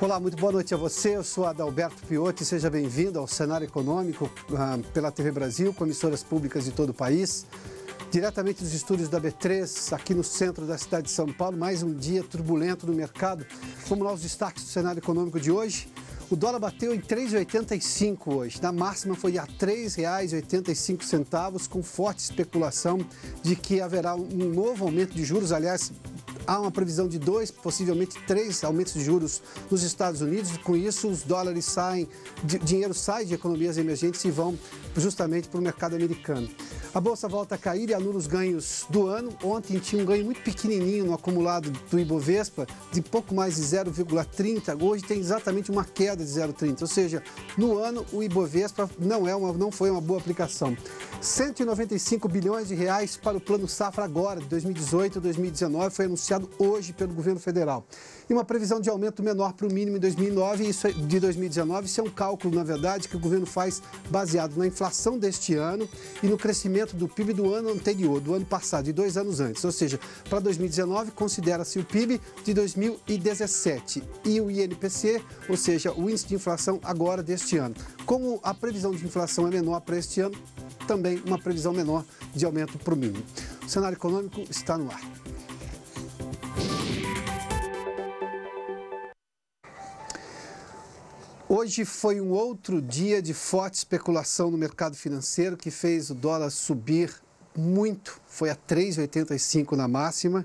Olá, muito boa noite a você. Eu sou Adalberto Piotti. Seja bem-vindo ao Cenário Econômico pela TV Brasil, com emissoras públicas de todo o país. Diretamente dos estúdios da B3, aqui no centro da cidade de São Paulo, mais um dia turbulento no mercado. Vamos lá os destaques do cenário econômico de hoje. O dólar bateu em 3,85 hoje. Na máxima foi a R$ 3,85, com forte especulação de que haverá um novo aumento de juros. Aliás, há uma previsão de 2, possivelmente 3 aumentos de juros nos Estados Unidos. Com isso, os dólares saem, dinheiro sai de economias emergentes e vão justamente para o mercado americano. A Bolsa volta a cair e anula os ganhos do ano. Ontem tinha um ganho muito pequenininho no acumulado do Ibovespa, de pouco mais de 0,30. Hoje tem exatamente uma queda de 0,30. Ou seja, no ano o Ibovespa não foi uma boa aplicação. 195 bilhões de reais para o Plano Safra agora, de 2018 a 2019, foi anunciado hoje pelo governo federal. E uma previsão de aumento menor para o mínimo em 2019, de 2019. Isso é um cálculo, na verdade, que o governo faz baseado na inflação deste ano e no crescimento do PIB do ano anterior, do ano passado, de 2 anos antes. Ou seja, para 2019, considera-se o PIB de 2017 e o INPC, ou seja, o índice de inflação agora deste ano. Como a previsão de inflação é menor para este ano, também uma previsão menor de aumento para o mínimo. O cenário econômico está no ar. Hoje foi um outro dia de forte especulação no mercado financeiro que fez o dólar subir muito, foi a 3,85 na máxima.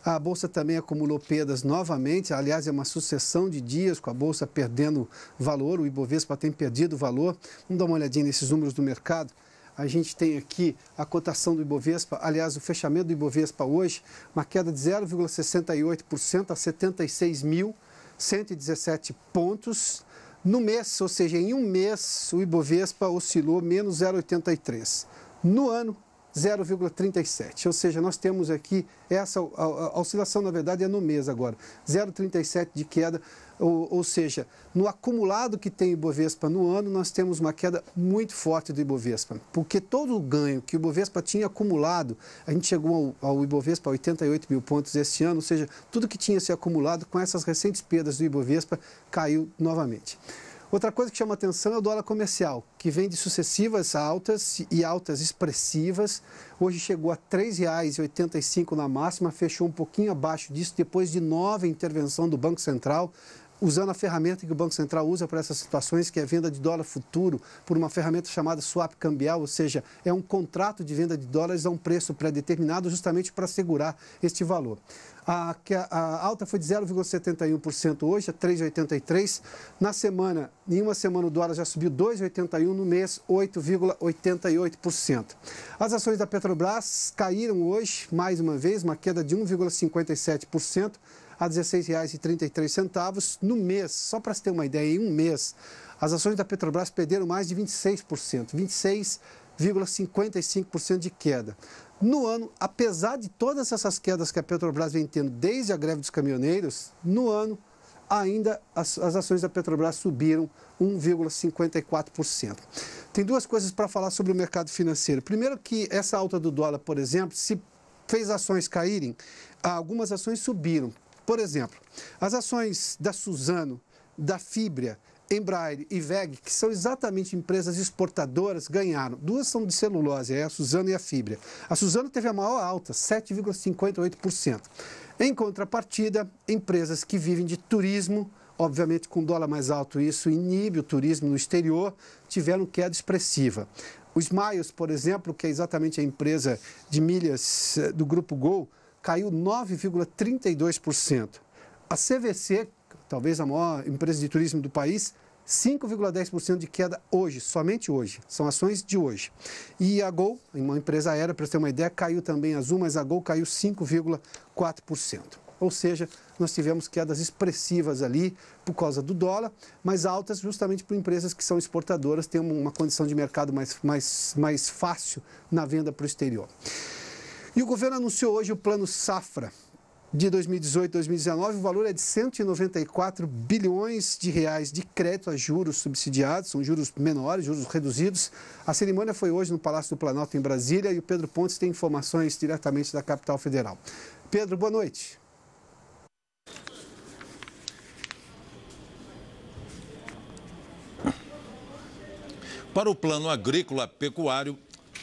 A Bolsa também acumulou perdas novamente, aliás, é uma sucessão de dias com a Bolsa perdendo valor, o Ibovespa tem perdido valor. Vamos dar uma olhadinha nesses números do mercado. A gente tem aqui a cotação do Ibovespa, aliás, o fechamento do Ibovespa hoje, uma queda de 0,68% a 76.117 pontos. No mês, ou seja, em um mês, o Ibovespa oscilou menos 0,83. No ano, 0,37. Ou seja, nós temos aqui essa a oscilação, na verdade, é no mês agora. 0,37 de queda, ou seja, no acumulado que tem o Ibovespa no ano, nós temos uma queda muito forte do Ibovespa. Porque todo o ganho que o Ibovespa tinha acumulado, a gente chegou ao Ibovespa a 88 mil pontos este ano, ou seja, tudo que tinha se acumulado com essas recentes perdas do Ibovespa caiu novamente. Outra coisa que chama atenção é o dólar comercial, que vem de sucessivas altas e altas expressivas. Hoje chegou a R$ 3,85 na máxima, fechou um pouquinho abaixo disso depois de nova intervenção do Banco Central, usando a ferramenta que o Banco Central usa para essas situações, que é a venda de dólar futuro, por uma ferramenta chamada swap cambial, ou seja, é um contrato de venda de dólares a um preço pré-determinado justamente para segurar este valor. A alta foi de 0,71% hoje, a 3,83%. Na semana, em uma semana o dólar já subiu 2,81%, no mês 8,88%. As ações da Petrobras caíram hoje, mais uma vez, uma queda de 1,57%. A R$ 16,33 no mês. Só para se ter uma ideia, em um mês, as ações da Petrobras perderam mais de 26%, 26,55% de queda. No ano, apesar de todas essas quedas que a Petrobras vem tendo desde a greve dos caminhoneiros, no ano, ainda as ações da Petrobras subiram 1,54%. Tem duas coisas para falar sobre o mercado financeiro. Primeiro que essa alta do dólar, por exemplo, se fez ações caírem, algumas ações subiram. Por exemplo, as ações da Suzano, da Fibria, Embraer e WEG, que são exatamente empresas exportadoras, ganharam. Duas são de celulose, a Suzano e a Fibria. A Suzano teve a maior alta, 7,58%. Em contrapartida, empresas que vivem de turismo, obviamente com dólar mais alto, isso inibe o turismo no exterior, tiveram queda expressiva. O Smiles, por exemplo, que é exatamente a empresa de milhas do Grupo Gol, caiu 9,32%. A CVC, talvez a maior empresa de turismo do país, 5,10% de queda hoje, somente hoje. São ações de hoje. E a Gol, uma empresa aérea, para você ter uma ideia, caiu também Azul, mas a Gol caiu 5,4%. Ou seja, nós tivemos quedas expressivas ali por causa do dólar, mas altas justamente por empresas que são exportadoras, têm uma condição de mercado mais fácil na venda para o exterior. E o governo anunciou hoje o Plano Safra de 2018 a 2019. O valor é de 194 bilhões de reais de crédito a juros subsidiados, são juros menores, juros reduzidos. A cerimônia foi hoje no Palácio do Planalto, em Brasília, e o Pedro Pontes tem informações diretamente da capital federal. Pedro, boa noite. Para o plano agrícola pecuário,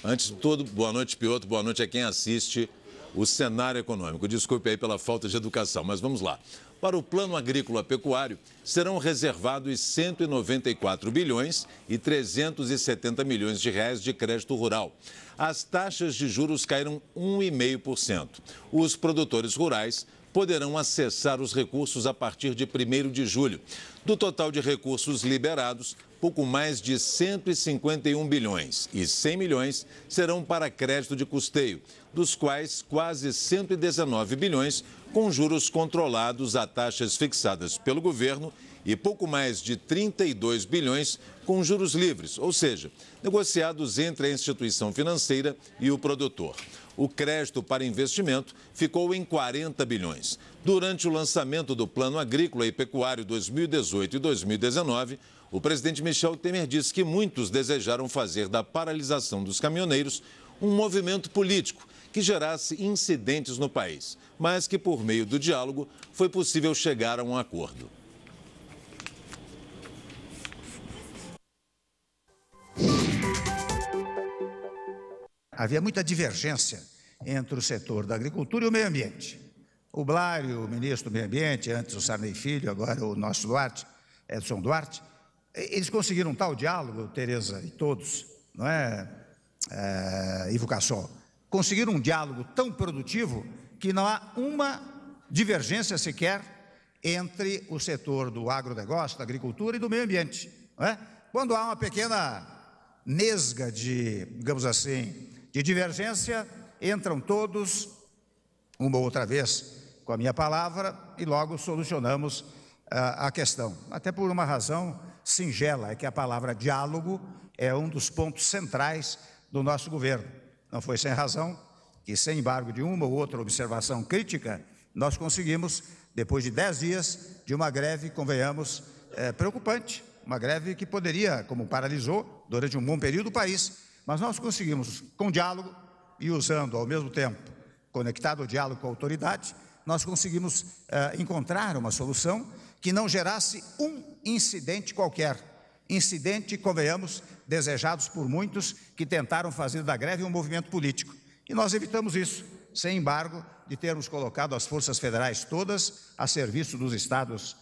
antes de tudo, boa noite, Piotr, boa noite a quem assiste o cenário econômico. Desculpe aí pela falta de educação, mas vamos lá. Para o plano agrícola pecuário, serão reservados 194 bilhões e 370 milhões de reais de crédito rural. As taxas de juros caíram 1,5%. Os produtores rurais poderão acessar os recursos a partir de 1º de julho. Do total de recursos liberados, pouco mais de 151 bilhões e 100 milhões serão para crédito de custeio, dos quais quase 119 bilhões com juros controlados a taxas fixadas pelo governo e pouco mais de 32 bilhões com juros livres, ou seja, negociados entre a instituição financeira e o produtor. O crédito para investimento ficou em 40 bilhões. Durante o lançamento do Plano Agrícola e Pecuário 2018 e 2019, o presidente Michel Temer disse que muitos desejaram fazer da paralisação dos caminhoneiros um movimento político que gerasse incidentes no país, mas que, por meio do diálogo, foi possível chegar a um acordo. Havia muita divergência entre o setor da agricultura e o meio ambiente. O Blário, o ministro do Meio Ambiente, antes o Sarney Filho, agora o nosso Duarte, Edson Duarte, eles conseguiram um tal diálogo, Tereza e todos, não é, Ivo Cassol, conseguiram um diálogo tão produtivo que não há uma divergência sequer entre o setor do agronegócio, da agricultura e do meio ambiente. Não é? Quando há uma pequena nesga de, digamos assim, de divergência, entram todos, uma ou outra vez, com a minha palavra, e logo solucionamos a questão. Até por uma razão singela, é que a palavra diálogo é um dos pontos centrais do nosso governo. Não foi sem razão que, sem embargo de uma ou outra observação crítica, nós conseguimos, depois de 10 dias de uma greve, convenhamos, preocupante, uma greve que poderia, como paralisou durante um bom período o país, mas nós conseguimos, com diálogo e usando ao mesmo tempo, conectado ao diálogo com a autoridade, nós conseguimos encontrar uma solução que não gerasse um incidente qualquer. Incidente, convenhamos, desejados por muitos que tentaram fazer da greve um movimento político. E nós evitamos isso, sem embargo de termos colocado as forças federais todas a serviço dos estados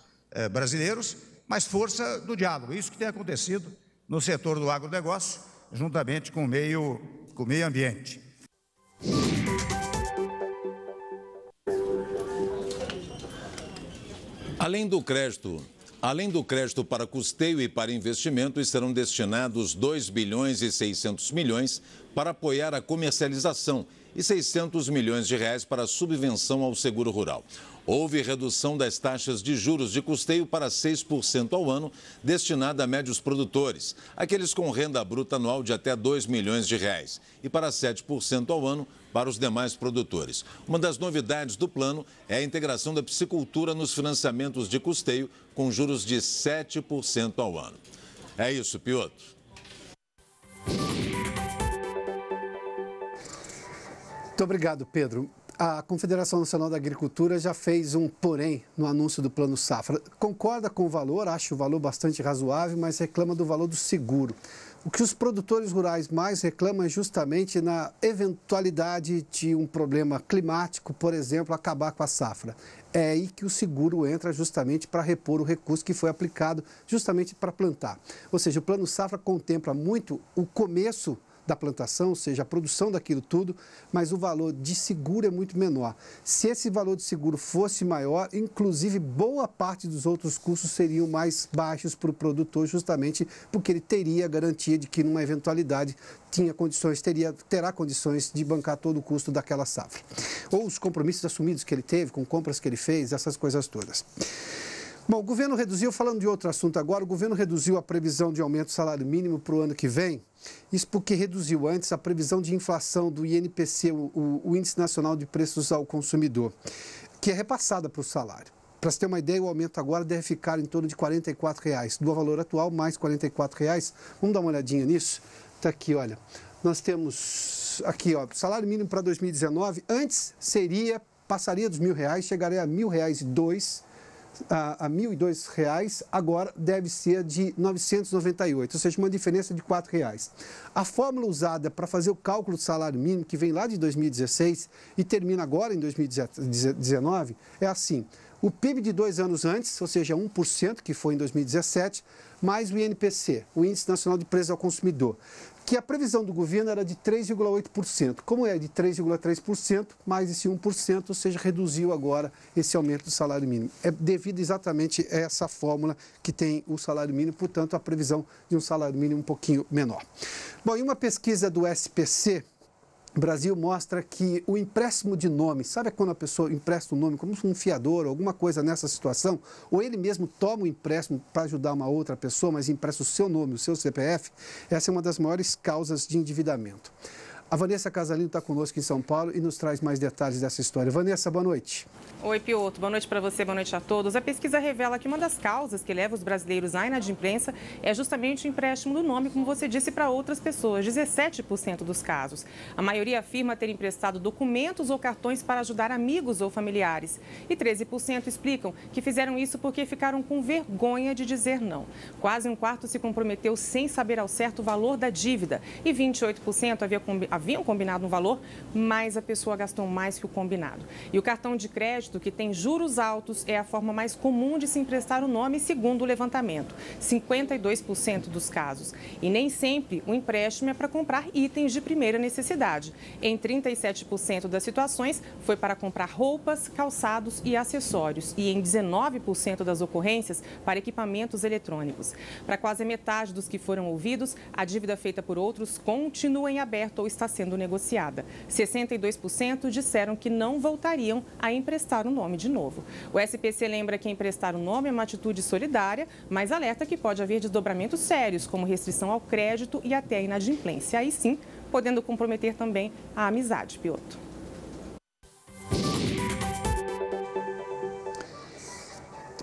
brasileiros, mas força do diálogo. Isso que tem acontecido no setor do agronegócio, juntamente com o meio ambiente. Além do crédito para custeio e para investimentos, serão destinados 2 bilhões e 600 milhões para apoiar a comercialização e 600 milhões de reais para subvenção ao seguro rural. Houve redução das taxas de juros de custeio para 6% ao ano, destinada a médios produtores, aqueles com renda bruta anual de até 2 milhões de reais, e para 7% ao ano para os demais produtores. Uma das novidades do plano é a integração da piscicultura nos financiamentos de custeio, com juros de 7% ao ano. É isso, Piotr. Muito obrigado, Pedro. A Confederação Nacional da Agricultura já fez um porém no anúncio do Plano Safra. Concorda com o valor, acha o valor bastante razoável, mas reclama do valor do seguro. O que os produtores rurais mais reclamam é justamente na eventualidade de um problema climático, por exemplo, acabar com a safra. É aí que o seguro entra justamente para repor o recurso que foi aplicado justamente para plantar. Ou seja, o Plano Safra contempla muito o começo da plantação, ou seja, a produção daquilo tudo, mas o valor de seguro é muito menor. Se esse valor de seguro fosse maior, inclusive boa parte dos outros custos seriam mais baixos para o produtor, justamente porque ele teria a garantia de que numa eventualidade terá condições de bancar todo o custo daquela safra. Ou os compromissos assumidos que ele teve, com compras que ele fez, essas coisas todas. Bom, o governo reduziu, falando de outro assunto agora, o governo reduziu a previsão de aumento do salário mínimo para o ano que vem. Isso porque reduziu antes a previsão de inflação do INPC, o Índice Nacional de Preços ao Consumidor, que é repassada para o salário. Para você ter uma ideia, o aumento agora deve ficar em torno de R$ 44,00, do valor atual mais R$ 44,00. Vamos dar uma olhadinha nisso? Está aqui, olha. Nós temos aqui, ó, salário mínimo para 2019, antes passaria dos R$ 1.000, chegaria a R$ 1.002. a R$ 1.002, agora deve ser de R$ 998, ou seja, uma diferença de R$ 4,00. A fórmula usada para fazer o cálculo do salário mínimo, que vem lá de 2016 e termina agora em 2019, é assim: o PIB de 2 anos antes, ou seja, 1%, que foi em 2017, mais o INPC, o Índice Nacional de Preços ao Consumidor, que a previsão do governo era de 3,8%. Como é de 3,3%, mais esse 1%, ou seja, reduziu agora esse aumento do salário mínimo. É devido exatamente a essa fórmula que tem o salário mínimo, portanto, a previsão de um salário mínimo um pouquinho menor. Bom, em uma pesquisa do SPC, Brasil mostra que o empréstimo de nome, sabe quando a pessoa empresta um nome como um fiador, alguma coisa nessa situação, ou ele mesmo toma o empréstimo para ajudar uma outra pessoa, mas empresta o seu nome, o seu CPF, essa é uma das maiores causas de endividamento. A Vanessa Casalino está conosco em São Paulo e nos traz mais detalhes dessa história. Vanessa, boa noite. Oi, Piotr. Boa noite para você, boa noite a todos. A pesquisa revela que uma das causas que leva os brasileiros à inadimplência é justamente o empréstimo do nome, como você disse, para outras pessoas, 17% dos casos. A maioria afirma ter emprestado documentos ou cartões para ajudar amigos ou familiares. E 13% explicam que fizeram isso porque ficaram com vergonha de dizer não. Quase um quarto se comprometeu sem saber ao certo o valor da dívida. E 28% haviam combinado um valor, mas a pessoa gastou mais que o combinado. E o cartão de crédito, que tem juros altos, é a forma mais comum de se emprestar o nome, segundo o levantamento, 52% dos casos. E nem sempre o empréstimo é para comprar itens de primeira necessidade. Em 37% das situações, foi para comprar roupas, calçados e acessórios. E em 19% das ocorrências, para equipamentos eletrônicos. Para quase metade dos que foram ouvidos, a dívida feita por outros continua em aberto ou está sendo negociada. 62% disseram que não voltariam a emprestar o nome de novo. O SPC lembra que emprestar o nome é uma atitude solidária, mas alerta que pode haver desdobramentos sérios, como restrição ao crédito e até a inadimplência. Aí sim, podendo comprometer também a amizade, Piotr.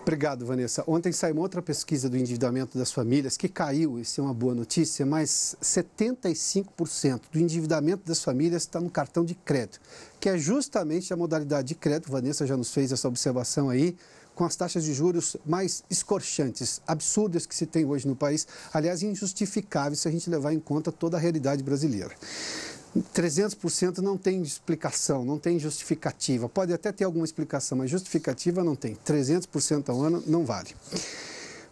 Obrigado, Vanessa. Ontem saiu uma outra pesquisa do endividamento das famílias que caiu, isso é uma boa notícia, mas 75% do endividamento das famílias está no cartão de crédito, que é justamente a modalidade de crédito, Vanessa já nos fez essa observação aí, com as taxas de juros mais escorchantes, absurdas que se tem hoje no país, aliás, injustificáveis se a gente levar em conta toda a realidade brasileira. 300% não tem explicação, não tem justificativa. Pode até ter alguma explicação, mas justificativa não tem. 300% ao ano não vale.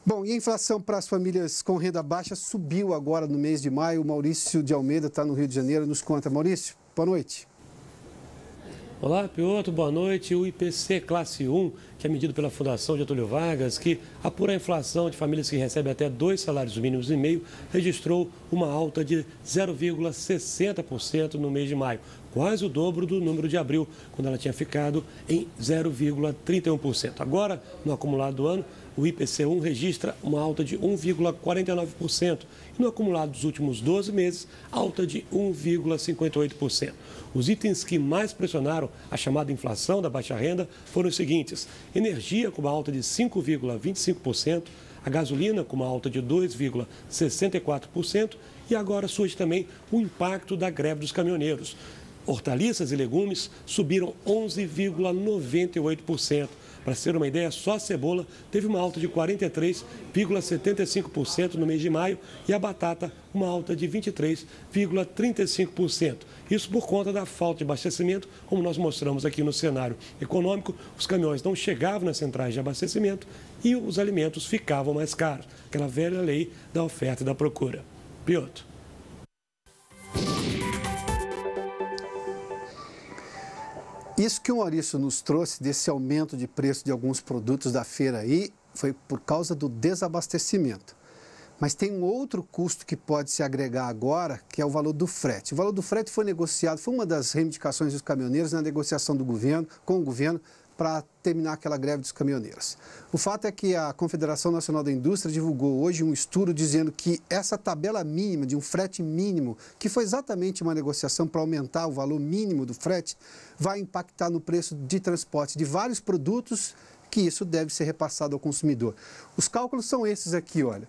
Bom, e a inflação para as famílias com renda baixa subiu agora no mês de maio. O Maurício de Almeida está no Rio de Janeiro, nos conta. Maurício, boa noite. Olá, Piotr, boa noite. O IPC Classe 1, que é medido pela Fundação Getúlio Vargas, que apura a inflação de famílias que recebem até 2 salários mínimos e meio, registrou uma alta de 0,60% no mês de maio, quase o dobro do número de abril, quando ela tinha ficado em 0,31%. Agora, no acumulado do ano, o IPC1 registra uma alta de 1,49% e no acumulado dos últimos 12 meses, alta de 1,58%. Os itens que mais pressionaram a chamada inflação da baixa renda foram os seguintes: energia com uma alta de 5,25%, a gasolina com uma alta de 2,64% e agora surge também o impacto da greve dos caminhoneiros. Hortaliças e legumes subiram 11,98%. Para ser uma ideia, só a cebola teve uma alta de 43,75% no mês de maio e a batata uma alta de 23,35%. Isso por conta da falta de abastecimento, como nós mostramos aqui no cenário econômico. Os caminhões não chegavam nas centrais de abastecimento e os alimentos ficavam mais caros. Aquela velha lei da oferta e da procura. Piotr. Isso que o Maurício nos trouxe desse aumento de preço de alguns produtos da feira aí foi por causa do desabastecimento. Mas tem um outro custo que pode se agregar agora, que é o valor do frete. O valor do frete foi negociado, foi uma das reivindicações dos caminhoneiros na negociação do governo, com o governo, para terminar aquela greve dos caminhoneiros. O fato é que a Confederação Nacional da Indústria divulgou hoje um estudo dizendo que essa tabela mínima, de um frete mínimo, que foi exatamente uma negociação para aumentar o valor mínimo do frete, vai impactar no preço de transporte de vários produtos, que isso deve ser repassado ao consumidor. Os cálculos são esses aqui, olha.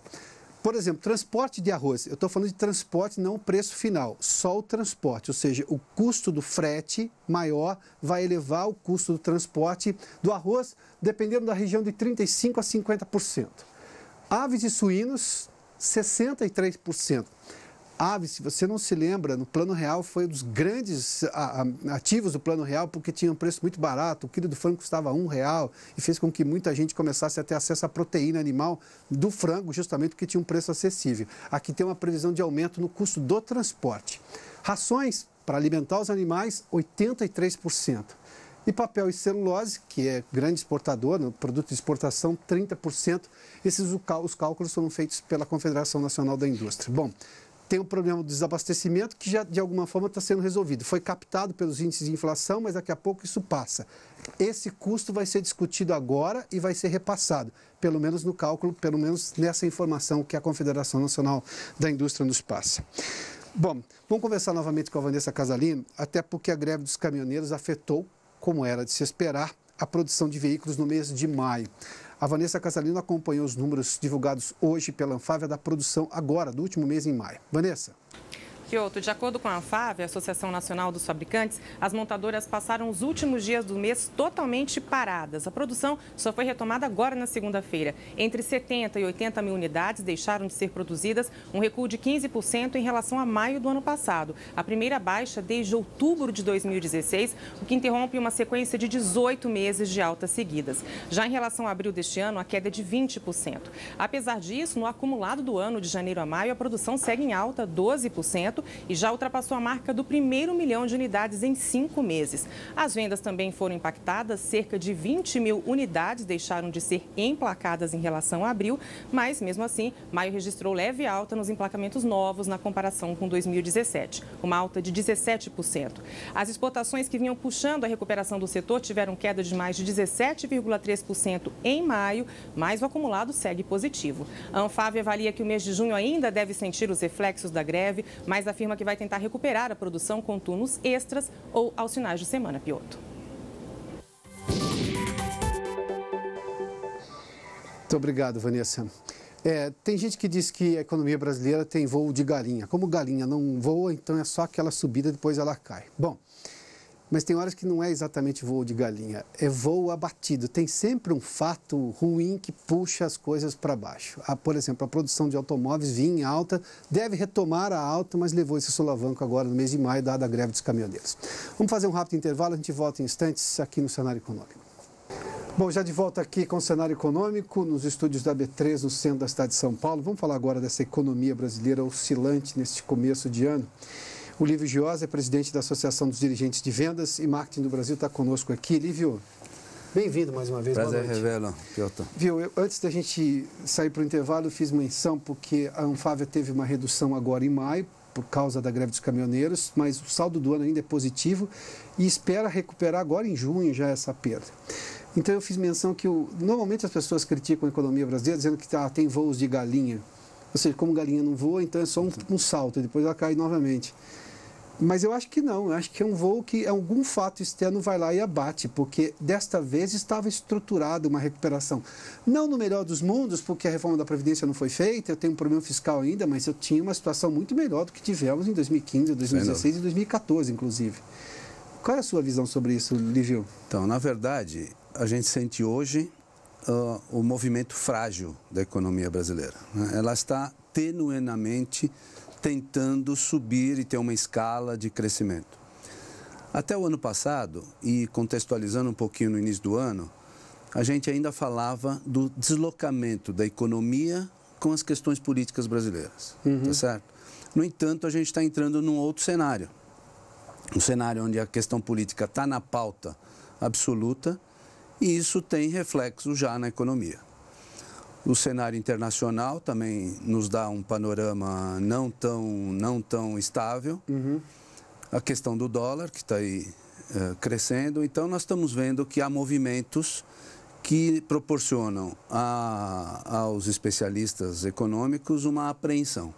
Por exemplo, transporte de arroz. Eu estou falando de transporte, não o preço final, só o transporte. Ou seja, o custo do frete maior vai elevar o custo do transporte do arroz, dependendo da região, de 35% a 50%. Aves e suínos, 63%. Aves, se você não se lembra, no Plano Real foi um dos grandes ativos do Plano Real, porque tinha um preço muito barato, o quilo do frango custava R$1 e fez com que muita gente começasse a ter acesso à proteína animal do frango, justamente porque tinha um preço acessível. Aqui tem uma previsão de aumento no custo do transporte. Rações para alimentar os animais, 83%. E papel e celulose, que é grande exportador, no produto de exportação, 30%. Os cálculos foram feitos pela Confederação Nacional da Indústria. Bom, tem o problema do desabastecimento que já de alguma forma está sendo resolvido. Foi captado pelos índices de inflação, mas daqui a pouco isso passa. Esse custo vai ser discutido agora e vai ser repassado, pelo menos no cálculo, pelo menos nessa informação que a Confederação Nacional da Indústria nos passa. Bom, vamos conversar novamente com a Vanessa Casalino, até porque a greve dos caminhoneiros afetou, como era de se esperar, a produção de veículos no mês de maio. A Vanessa Casalino acompanhou os números divulgados hoje pela Anfávia da produção agora, do último mês em maio. Vanessa. Kyoto, de acordo com a Anfávia, a Associação Nacional dos Fabricantes, as montadoras passaram os últimos dias do mês totalmente paradas. A produção só foi retomada agora na segunda-feira. Entre 70 e 80 mil unidades deixaram de ser produzidas, um recuo de 15% em relação a maio do ano passado. A primeira baixa desde outubro de 2016, o que interrompe uma sequência de 18 meses de altas seguidas. Já em relação a abril deste ano, a queda é de 20%. Apesar disso, no acumulado do ano de janeiro a maio, a produção segue em alta, 12%. E já ultrapassou a marca do 1º milhão de unidades em 5 meses. As vendas também foram impactadas, cerca de 20 mil unidades deixaram de ser emplacadas em relação a abril, mas mesmo assim, maio registrou leve alta nos emplacamentos novos na comparação com 2017, uma alta de 17%. As exportações que vinham puxando a recuperação do setor tiveram queda de mais de 17,3% em maio, mas o acumulado segue positivo. A Anfávia avalia que o mês de junho ainda deve sentir os reflexos da greve, mas afirma que vai tentar recuperar a produção com turnos extras ou aos finais de semana, Pioto. Muito obrigado, Vanessa. Tem gente que diz que a economia brasileira tem voo de galinha. Como galinha não voa, então é só aquela subida, depois ela cai. Bom, mas tem horas que não é exatamente voo de galinha, é voo abatido. Tem sempre um fato ruim que puxa as coisas para baixo. Por exemplo, a produção de automóveis vinha em alta, deve retomar a alta, mas levou esse solavanco agora no mês de maio, dada a greve dos caminhoneiros. Vamos fazer um rápido intervalo, a gente volta em instantes aqui no Cenário Econômico. Bom, já de volta aqui com o Cenário Econômico, nos estúdios da B3, no centro da cidade de São Paulo. Vamos falar agora dessa economia brasileira oscilante neste começo de ano. O Lívio Giosa é presidente da Associação dos Dirigentes de Vendas e Marketing do Brasil, está conosco aqui. Lívio, bem-vindo mais uma vez. Prazer, Revelo, Piotr. Viu, antes da gente sair para o intervalo, eu fiz menção porque a Anfávia teve uma redução agora em maio, por causa da greve dos caminhoneiros, mas o saldo do ano ainda é positivo e espera recuperar agora em junho já essa perda. Então eu fiz menção que normalmente as pessoas criticam a economia brasileira dizendo que tem voos de galinha. Ou seja, como galinha não voa, então é só um salto e depois ela cai novamente. Mas eu acho que não, eu acho que é um voo que algum fato externo vai lá e abate, porque desta vez estava estruturada uma recuperação. Não no melhor dos mundos, porque a reforma da Previdência não foi feita, eu tenho um problema fiscal ainda, mas eu tinha uma situação muito melhor do que tivemos em 2015, 2016 e 2014, inclusive. Qual é a sua visão sobre isso, Lívio? Então, na verdade, a gente sente hoje o movimento frágil da economia brasileira, né? Ela está tenuenamente tentando subir e ter uma escala de crescimento. Até o ano passado, e contextualizando um pouquinho no início do ano, a gente ainda falava do deslocamento da economia com as questões políticas brasileiras, tá certo? No entanto, a gente está entrando num outro cenário. Um cenário onde a questão política está na pauta absoluta e isso tem reflexo já na economia. O cenário internacional também nos dá um panorama não tão estável. A questão do dólar, que está aí crescendo. Então, nós estamos vendo que há movimentos que proporcionam aos especialistas econômicos uma apreensão.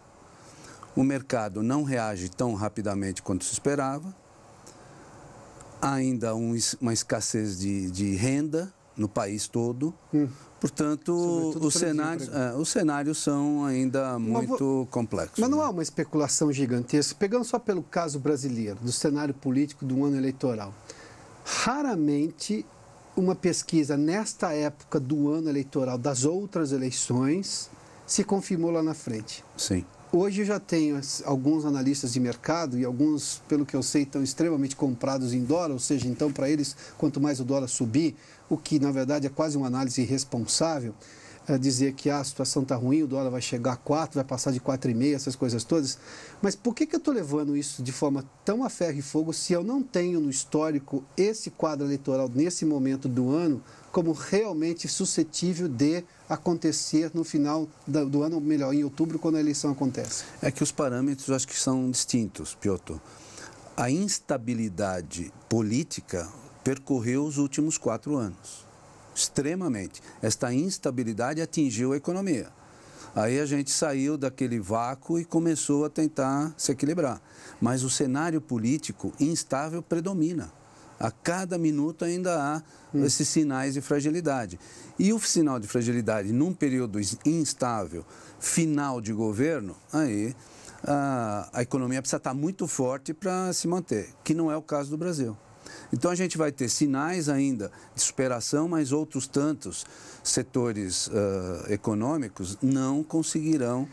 O mercado não reage tão rapidamente quanto se esperava. Há ainda uma escassez de renda no país todo. Portanto, os cenários são ainda muito complexos. Mas não há uma especulação gigantesca, pegando só pelo caso brasileiro, do cenário político do ano eleitoral. Raramente uma pesquisa nesta época do ano eleitoral, das outras eleições, se confirmou lá na frente. Sim. Hoje eu já tenho alguns analistas de mercado e alguns, pelo que eu sei, estão extremamente comprados em dólar, ou seja, então para eles, quanto mais o dólar subir, o que na verdade é quase uma análise irresponsável, dizer que a situação está ruim, o dólar vai chegar a 4, vai passar de 4,5, essas coisas todas. Mas por que eu estou levando isso de forma tão a ferro e fogo se eu não tenho no histórico esse quadro eleitoral nesse momento do ano como realmente suscetível de acontecer no final do ano, ou melhor, em outubro, quando a eleição acontece? É que os parâmetros acho que são distintos, Piotr. A instabilidade política percorreu os últimos 4 anos. Extremamente. Esta instabilidade atingiu a economia. Aí a gente saiu daquele vácuo e começou a tentar se equilibrar. Mas o cenário político instável predomina. A cada minuto ainda há esses sinais de fragilidade. E o sinal de fragilidade num período instável, final de governo, aí a economia precisa estar muito forte para se manter, que não é o caso do Brasil. Então a gente vai ter sinais ainda de superação, mas outros tantos setores econômicos não conseguirão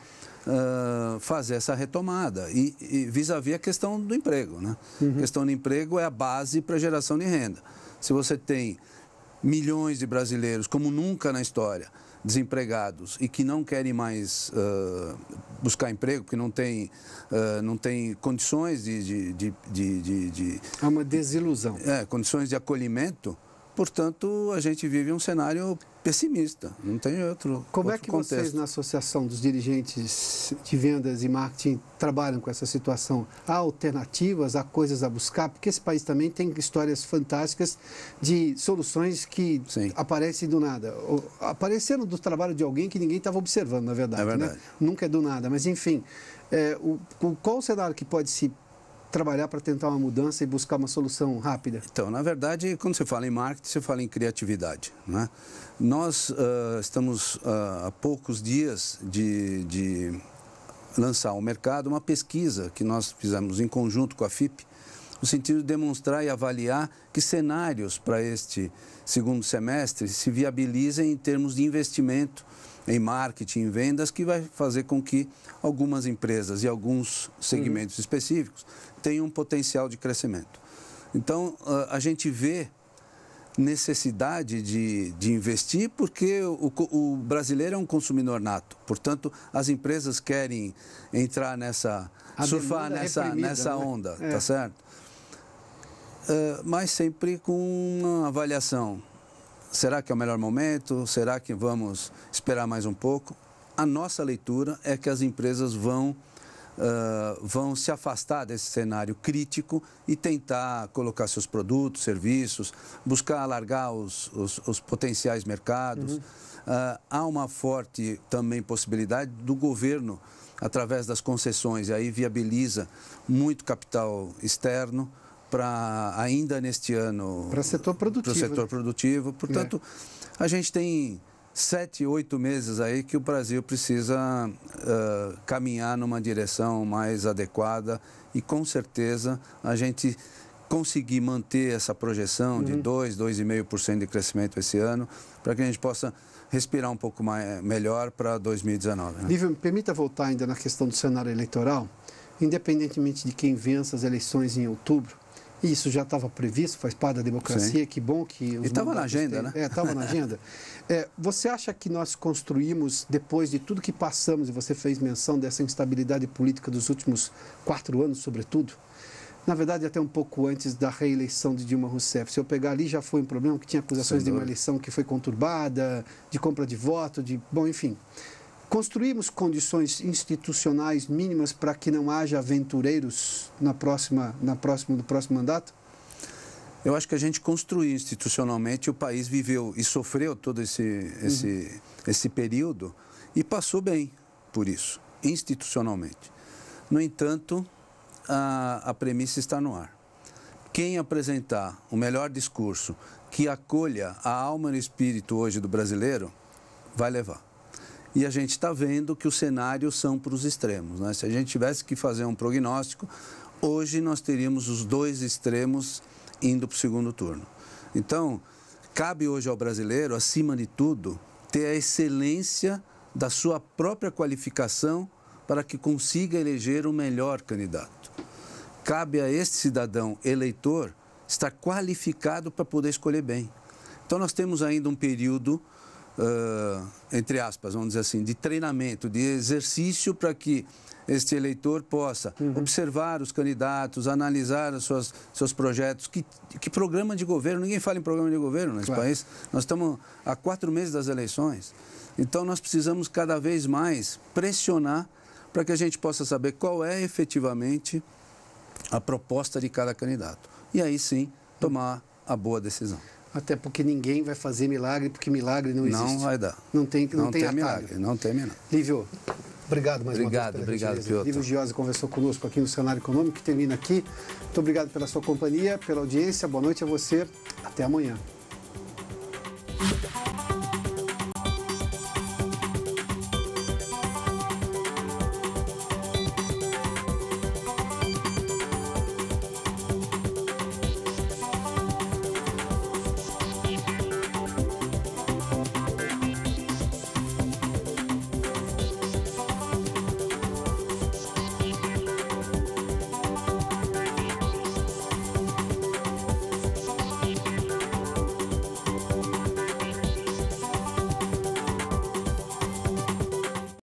fazer essa retomada. E vis-à-vis a questão do emprego, né? A questão do emprego é a base para a geração de renda. Se você tem milhões de brasileiros, como nunca na história, desempregados e que não querem mais buscar emprego, porque não tem condições Há uma desilusão. Condições de acolhimento, portanto, a gente vive um cenário pessimista, não tem outro Como é que contexto. Vocês, na Associação dos Dirigentes de Vendas e Marketing, trabalham com essa situação? Há alternativas, há coisas a buscar? Porque esse país também tem histórias fantásticas de soluções que aparecem do nada. Apareceram do trabalho de alguém que ninguém estava observando, na verdade. É verdade. Né? Nunca é do nada, mas enfim, qual o cenário que pode se trabalhar para tentar uma mudança e buscar uma solução rápida? Então, na verdade, quando você fala em marketing, você fala em criatividade, né? Nós estamos há poucos dias de lançar ao mercado uma pesquisa que nós fizemos em conjunto com a FIP, no sentido de demonstrar e avaliar que cenários para este segundo semestre se viabilizem em termos de investimento em marketing, em vendas, que vai fazer com que algumas empresas e alguns segmentos específicos tenham um potencial de crescimento. Então, a gente vê necessidade de investir porque o brasileiro é um consumidor nato. Portanto, as empresas querem entrar surfar nessa onda, tá certo? Mas sempre com uma avaliação. Será que é o melhor momento? Será que vamos esperar mais um pouco? A nossa leitura é que as empresas vão se afastar desse cenário crítico e tentar colocar seus produtos, serviços, buscar alargar os potenciais mercados. Há uma forte também possibilidade do governo, através das concessões, e aí viabiliza muito capital externo, para ainda neste ano... Para o setor produtivo. Portanto, a gente tem 7, 8 meses aí que o Brasil precisa caminhar numa direção mais adequada e, com certeza, a gente conseguir manter essa projeção de 2,5% de crescimento esse ano, para que a gente possa respirar um pouco melhor para 2019. Né? Lívia, me permita voltar ainda na questão do cenário eleitoral. Independentemente de quem vença as eleições em outubro, e isso já estava previsto, faz parte da democracia, que bom que... E estava na agenda, né? Estava na agenda. Você acha que nós construímos, depois de tudo que passamos, e você fez menção dessa instabilidade política dos últimos 4 anos, sobretudo, na verdade até um pouco antes da reeleição de Dilma Rousseff, se eu pegar ali já foi um problema, que tinha acusações de uma eleição que foi conturbada, de compra de voto, bom, enfim... Construímos condições institucionais mínimas para que não haja aventureiros no próximo mandato? Eu acho que a gente construiu institucionalmente, o país viveu e sofreu todo esse período e passou bem por isso, institucionalmente. No entanto, a premissa está no ar. quem apresentar o melhor discurso que acolha a alma e o espírito hoje do brasileiro, vai levar. E a gente está vendo que os cenários são para os extremos, né? Se a gente tivesse que fazer um prognóstico, hoje nós teríamos os dois extremos indo para o segundo turno. Então, cabe hoje ao brasileiro, acima de tudo, ter a excelência da sua própria qualificação para que consiga eleger o melhor candidato. Cabe a este cidadão eleitor estar qualificado para poder escolher bem. Então, nós temos ainda um período, entre aspas, vamos dizer assim, de treinamento, de exercício para que este eleitor possa observar os candidatos, analisar os seus projetos. Que programa de governo? Ninguém fala em programa de governo nesse país. Nós estamos há 4 meses das eleições. Então, nós precisamos cada vez mais pressionar para que a gente possa saber qual é efetivamente a proposta de cada candidato. E aí sim, tomar a boa decisão. Até porque ninguém vai fazer milagre, porque milagre não existe. Não vai dar. Não tem milagre. Não tem milagre. Lívio, obrigado mais uma vez. Obrigado, Piotr. Lívio Giosi conversou conosco aqui no Cenário Econômico, que termina aqui. Muito obrigado pela sua companhia, pela audiência. Boa noite a você. Até amanhã.